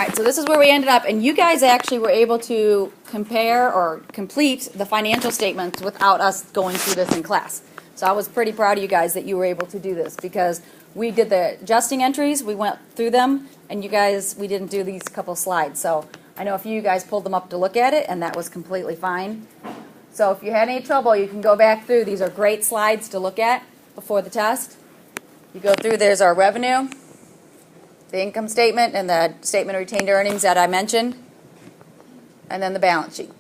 right, so this is where we ended up, and you guys actually were able to compare or complete the financial statements without us going through this in class. So I was pretty proud of you guys that you were able to do this, because we did the adjusting entries, we went through them, and you guys, we didn't do these couple slides. So I know a few of you guys pulled them up to look at it, and that was completely fine. So if you had any trouble, you can go back through. These are great slides to look at before the test. You go through, there's our revenue, the income statement, and the statement of retained earnings that I mentioned, and then the balance sheet.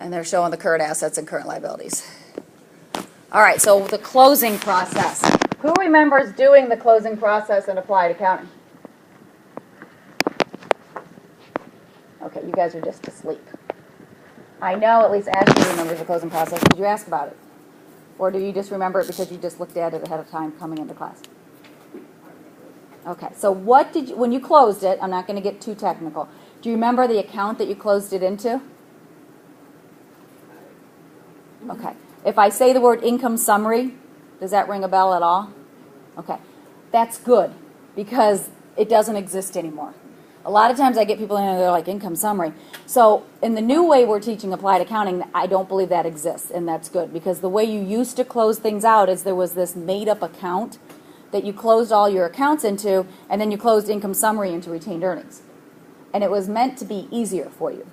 And they're showing the current assets and current liabilities. All right, so the closing process. Who remembers doing the closing process in applied accounting? Okay, you guys are just asleep. I know at least Ashley remembers the closing process. Did you ask about it? Or do you just remember it because you just looked at it ahead of time coming into class? Okay, so what did you, when you closed it, I'm not going to get too technical, do you remember the account that you closed it into? Okay, if I say the word income summary, does that ring a bell at all? Okay, that's good because it doesn't exist anymore. A lot of times I get people in and they're like, income summary. So in the new way we're teaching applied accounting, I don't believe that exists, and that's good, because the way you used to close things out is there was this made-up account that you closed all your accounts into, and then you closed income summary into retained earnings. And it was meant to be easier for you.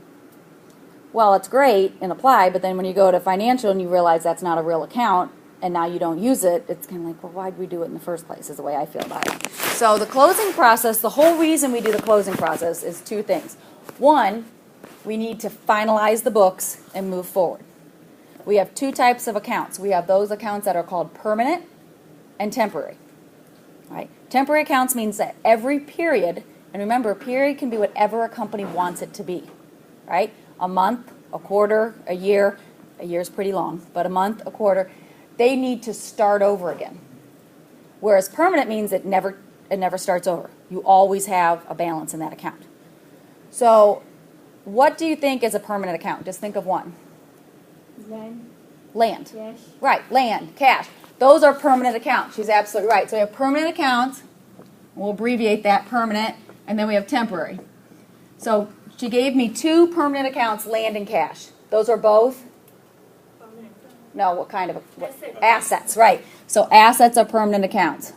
Well, it's great in applied, but then when you go to financial and you realize that's not a real account, and now you don't use it, it's kind of like, well, why'd we do it in the first place, is the way I feel about it. So the closing process, the whole reason we do the closing process is two things. One, we need to finalize the books and move forward. We have two types of accounts. We have those accounts that are called permanent and temporary. Right? Temporary accounts means that every period, and remember, a period can be whatever a company wants it to be. Right? A month, a quarter, a year is pretty long, but a month, a quarter, they need to start over again. Whereas permanent means it never starts over. You always have a balance in that account. So what do you think is a permanent account? Just think of one. Land. Cash. Right, land, cash. Those are permanent accounts. She's absolutely right. So we have permanent accounts. We'll abbreviate that, permanent, and then we have temporary. So she gave me two permanent accounts, land and cash. Those are both? No, what kind of assets, right. So assets are permanent accounts.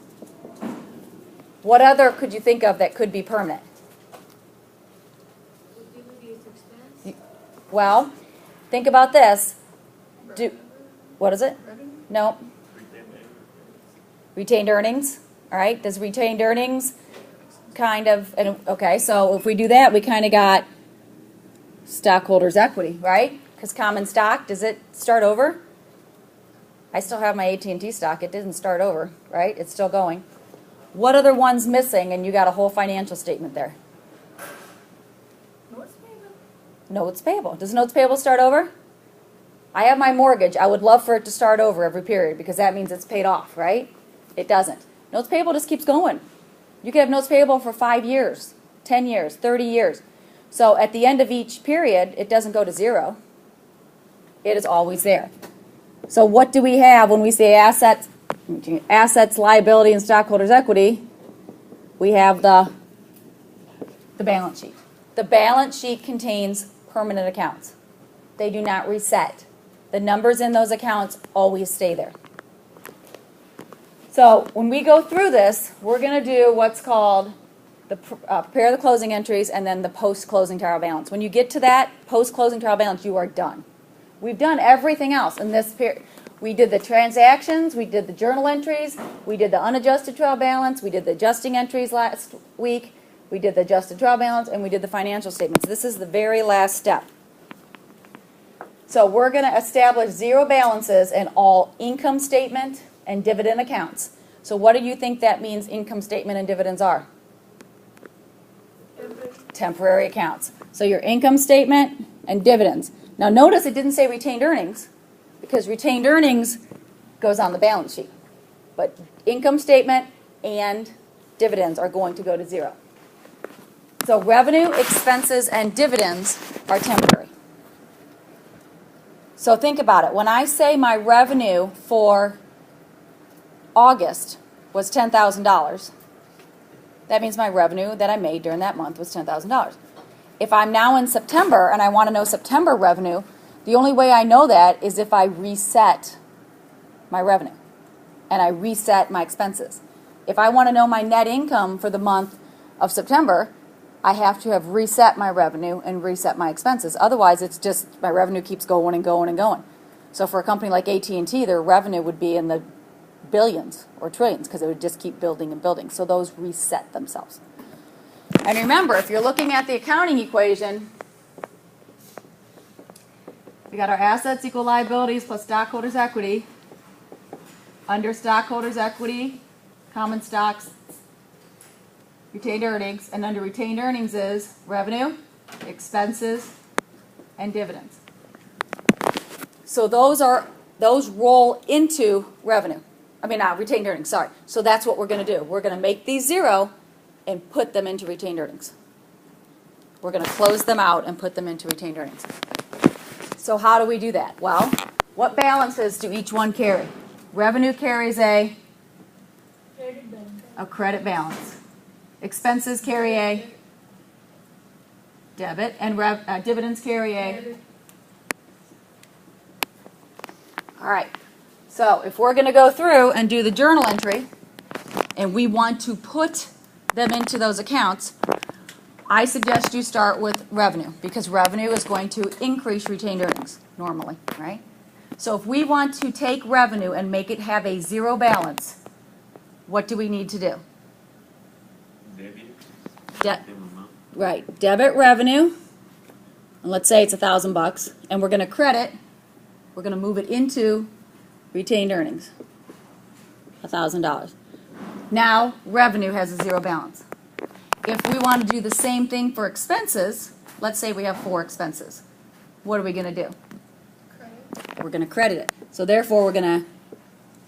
What other could you think of that could be permanent? Well, think about this. What is it? No. Retained earnings. All right. Does retained earnings kind of, okay, so if we do that, we kind of got stockholders' equity, right? Because common stock, does it start over? I still have my AT&T stock. It didn't start over, right? It's still going. What other one's missing? And you got a whole financial statement there. Notes payable. Notes payable. Does notes payable start over? I have my mortgage. I would love for it to start over every period because that means it's paid off, right? It doesn't. Notes payable just keeps going. You could have notes payable for 5 years, 10 years, 30 years. So at the end of each period, it doesn't go to zero. It is always there. So what do we have when we say assets, liability, and stockholders' equity? We have the balance sheet. The balance sheet contains permanent accounts. They do not reset. The numbers in those accounts always stay there. So when we go through this, we're going to do what's called the prepare the closing entries and then the post-closing trial balance. When you get to that post-closing trial balance, you are done. We've done everything else in this period. We did the transactions, we did the journal entries, we did the unadjusted trial balance, we did the adjusting entries last week, we did the adjusted trial balance, and we did the financial statements. This is the very last step. So we're going to establish zero balances in all income statement and dividend accounts. So what do you think that means income statement and dividends are? Temporary accounts. So your income statement and dividends. Now notice it didn't say retained earnings because retained earnings goes on the balance sheet. But income statement and dividends are going to go to zero. So revenue, expenses, and dividends are temporary. So think about it. When I say my revenue for August was $10,000, that means my revenue that I made during that month was $10,000. If I'm now in September and I want to know September revenue, the only way I know that is if I reset my revenue and I reset my expenses. If I want to know my net income for the month of September, I have to have reset my revenue and reset my expenses. Otherwise, it's just my revenue keeps going and going and going. So for a company like AT&T, their revenue would be in the billions or trillions because it would just keep building and building. So those reset themselves. And remember, if you're looking at the accounting equation, we got our assets equal liabilities plus stockholders' equity. Under stockholders' equity, common stocks, retained earnings, and under retained earnings is revenue, expenses, and dividends. So those roll into revenue. Retained earnings, sorry. So that's what we're going to do. We're going to make these zero and put them into retained earnings. We're going to close them out and put them into retained earnings. So how do we do that? Well, what balances do each one carry? Revenue carries a credit balance. Expenses carry a debit, and dividends carry a. All right. So if we're going to go through and do the journal entry, and we want to put them into those accounts, I suggest you start with revenue, because revenue is going to increase retained earnings normally, right? So if we want to take revenue and make it have a zero balance, what do we need to do? Right, debit revenue, and let's say it's $1,000, and we're going to credit, we're going to move it into retained earnings, $1,000. Now, revenue has a zero balance. If we want to do the same thing for expenses, let's say we have 4 expenses. What are we going to do? Credit. We're going to credit it. So therefore, we're going to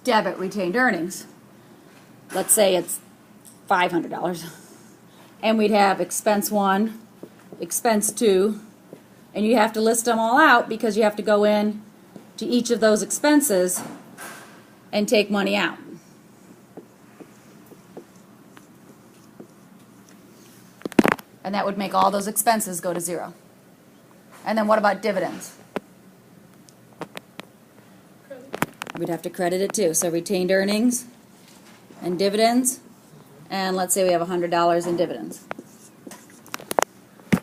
debit retained earnings. Let's say it's $500. And we'd have expense 1, expense 2, and you have to list them all out because you have to go in to each of those expenses and take money out. And that would make all those expenses go to zero. And then what about dividends? We'd have to credit it too. So retained earnings and dividends. And let's say we have $100 in dividends.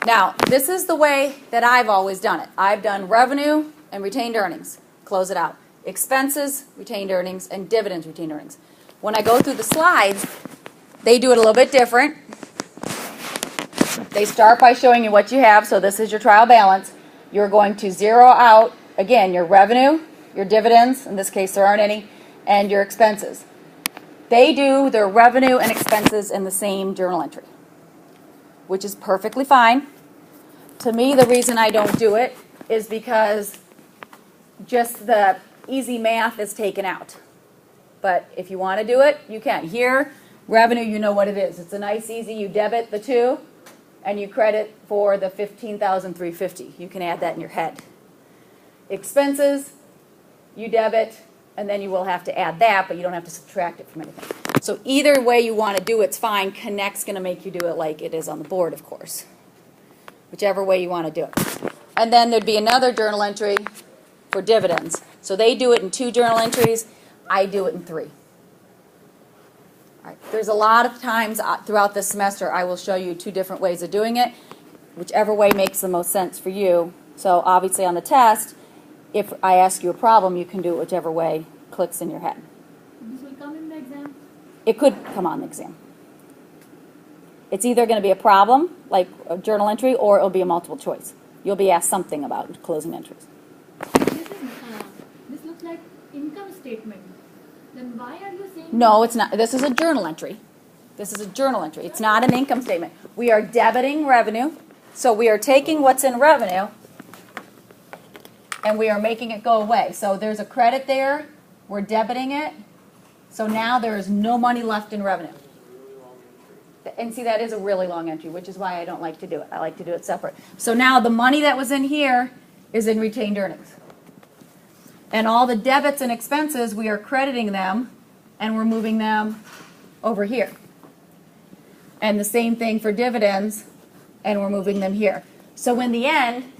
Now, this is the way that I've always done it. I've done revenue and retained earnings. Close it out. Expenses, retained earnings, and dividends, retained earnings. When I go through the slides, they do it a little bit different. They start by showing you what you have. So this is your trial balance. You're going to zero out, again, your revenue, your dividends, in this case there aren't any, and your expenses. They do their revenue and expenses in the same journal entry, which is perfectly fine. To me, the reason I don't do it is because just the easy math is taken out. But if you want to do it, you can. Here, revenue, you know what it is. It's a nice, easy, you debit the 2, and you credit for the $15,350. You can add that in your head. Expenses, you debit, and then you will have to add that, but you don't have to subtract it from anything. So either way you want to do it's fine. Connect's going to make you do it like it is on the board, of course. Whichever way you want to do it. And then there'd be another journal entry for dividends. So they do it in 2 journal entries. I do it in 3. All right. There's a lot of times throughout this semester I will show you 2 different ways of doing it, whichever way makes the most sense for you. So obviously on the test, if I ask you a problem, you can do it whichever way clicks in your head. This will come in the exam? It could come on the exam. It's either going to be a problem, like a journal entry, or it'll be a multiple choice. You'll be asked something about closing entries. This looks like income statement. Then why are you saying... No, it's not. This is a journal entry. This is a journal entry. It's not an income statement. We are debiting revenue. So we are taking what's in revenue and we are making it go away. So there's a credit there. We're debiting it. So now there is no money left in revenue. And see, that is a really long entry, which is why I don't like to do it. I like to do it separate. So now the money that was in here is in retained earnings. And all the debits and expenses, we are crediting them, and we're moving them over here. And the same thing for dividends, and we're moving them here. So in the end,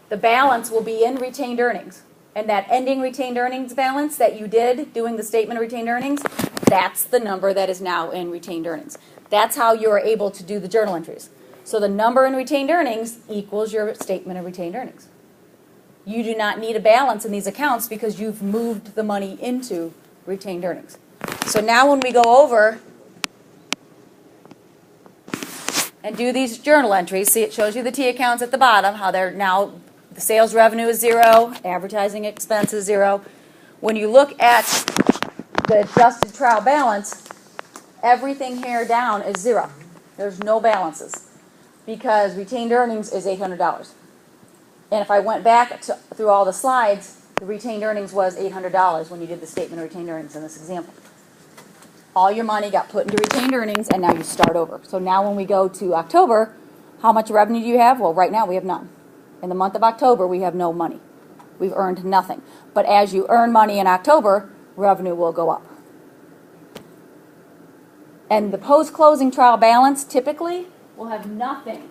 the balance will be in retained earnings. And that ending retained earnings balance that you did doing the statement of retained earnings, that's the number that is now in retained earnings. That's how you're able to do the journal entries. So the number in retained earnings equals your statement of retained earnings. You do not need a balance in these accounts because you've moved the money into retained earnings. So now when we go over and do these journal entries, see, it shows you the T accounts at the bottom, how they're now, the sales revenue is 0, advertising expense is 0. When you look at the adjusted trial balance, everything here down is 0. There's no balances because retained earnings is $800. And if I went back through all the slides, the retained earnings was $800 when you did the statement of retained earnings in this example. All your money got put into retained earnings, and now you start over. So now when we go to October, how much revenue do you have? Well, right now we have none. In the month of October, we have no money. We've earned nothing. But as you earn money in October, revenue will go up. And the post-closing trial balance typically will have nothing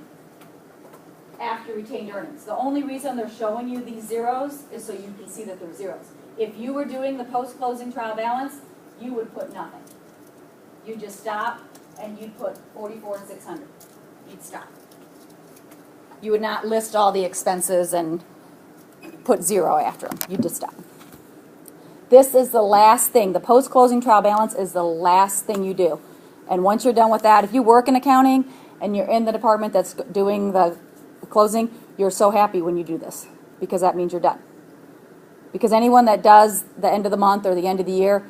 after retained earnings. The only reason they're showing you these zeros is so you can see that they're zeros. If you were doing the post-closing trial balance, you would put nothing. You'd just stop and you'd put 44,600. You'd stop. You would not list all the expenses and put 0 after them. You'd just stop. This is the last thing. The post-closing trial balance is the last thing you do. And once you're done with that, if you work in accounting and you're in the department that's doing the closing, you're so happy when you do this because that means you're done. Because anyone that does the end of the month or the end of the year,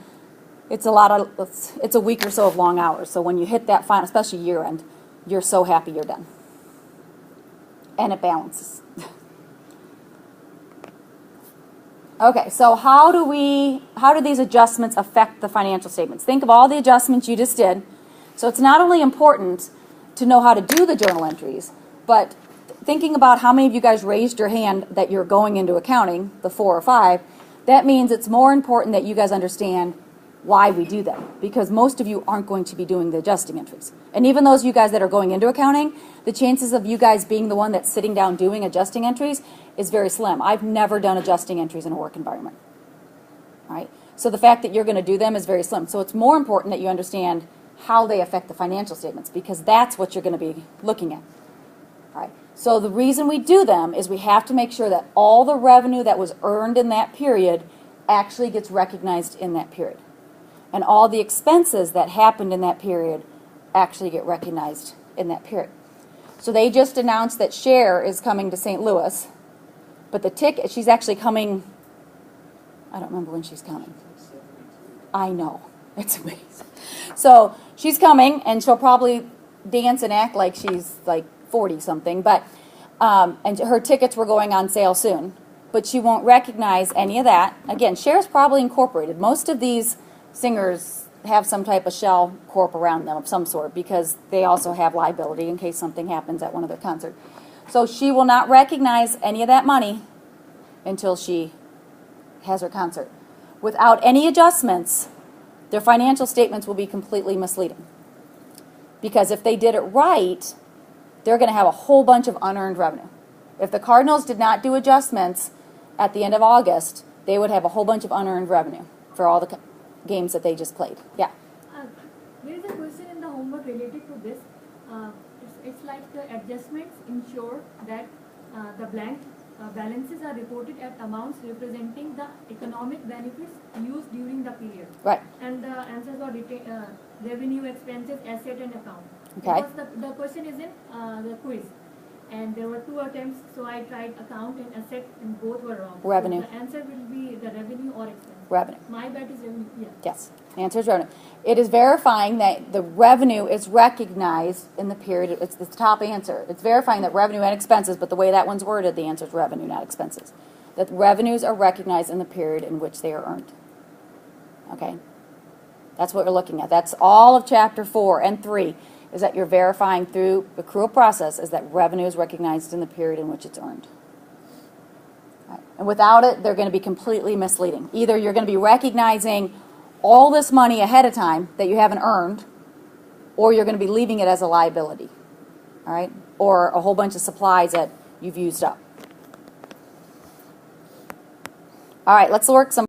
it's a week or so of long hours. So when you hit that final, especially year end, you're so happy you're done. And it balances. Okay, so how do these adjustments affect the financial statements? Think of all the adjustments you just did. So it's not only important to know how to do the journal entries, but thinking about how many of you guys raised your hand that you're going into accounting, the 4 or 5, that means it's more important that you guys understand why we do them, because most of you aren't going to be doing the adjusting entries. And even those of you guys that are going into accounting, the chances of you guys being the one that's sitting down doing adjusting entries is very slim. I've never done adjusting entries in a work environment. All right? So the fact that you're going to do them is very slim. So it's more important that you understand how they affect the financial statements, because that's what you're going to be looking at. All right? So the reason we do them is we have to make sure that all the revenue that was earned in that period actually gets recognized in that period. And all the expenses that happened in that period actually get recognized in that period. So they just announced that Cher is coming to St. Louis, but the ticket, she's actually coming, I don't remember when she's coming. I know, it's amazing. So she's coming, and she'll probably dance and act like she's like 40 something, but and her tickets were going on sale soon, but she won't recognize any of that. Again, Cher's probably incorporated. Most of these singers have some type of shell corp around them of some sort because they also have liability in case something happens at one of their concerts. So she will not recognize any of that money until she has her concert. Without any adjustments, their financial statements will be completely misleading. Because if they did it right, they're going to have a whole bunch of unearned revenue. If the Cardinals did not do adjustments at the end of August, they would have a whole bunch of unearned revenue for all the games that they just played. Yeah. There is a question in the homework related to this. It's like the adjustments ensure that the blank balances are reported at amounts representing the economic benefits used during the period. Right. And the answers are revenue, expenses, asset, and account. Okay. Because the question is in the quiz. And there were 2 attempts, so I tried account and asset, and both were wrong. Revenue. So the answer will be the revenue or expense. Revenue. My bet is revenue. Yeah. Yes. The answer is revenue. It is verifying that the revenue is recognized in the period. It's the top answer. It's verifying that revenue and expenses, but the way that one's worded, the answer is revenue, not expenses. That revenues are recognized in the period in which they are earned. Okay? That's what we're looking at. That's all of Chapter 4 and 3, is that you're verifying through the accrual process is that revenue is recognized in the period in which it's earned. Right. And without it, they're going to be completely misleading. Either you're going to be recognizing all this money ahead of time that you haven't earned, or you're going to be leaving it as a liability. All right? Or a whole bunch of supplies that you've used up. All right, let's work some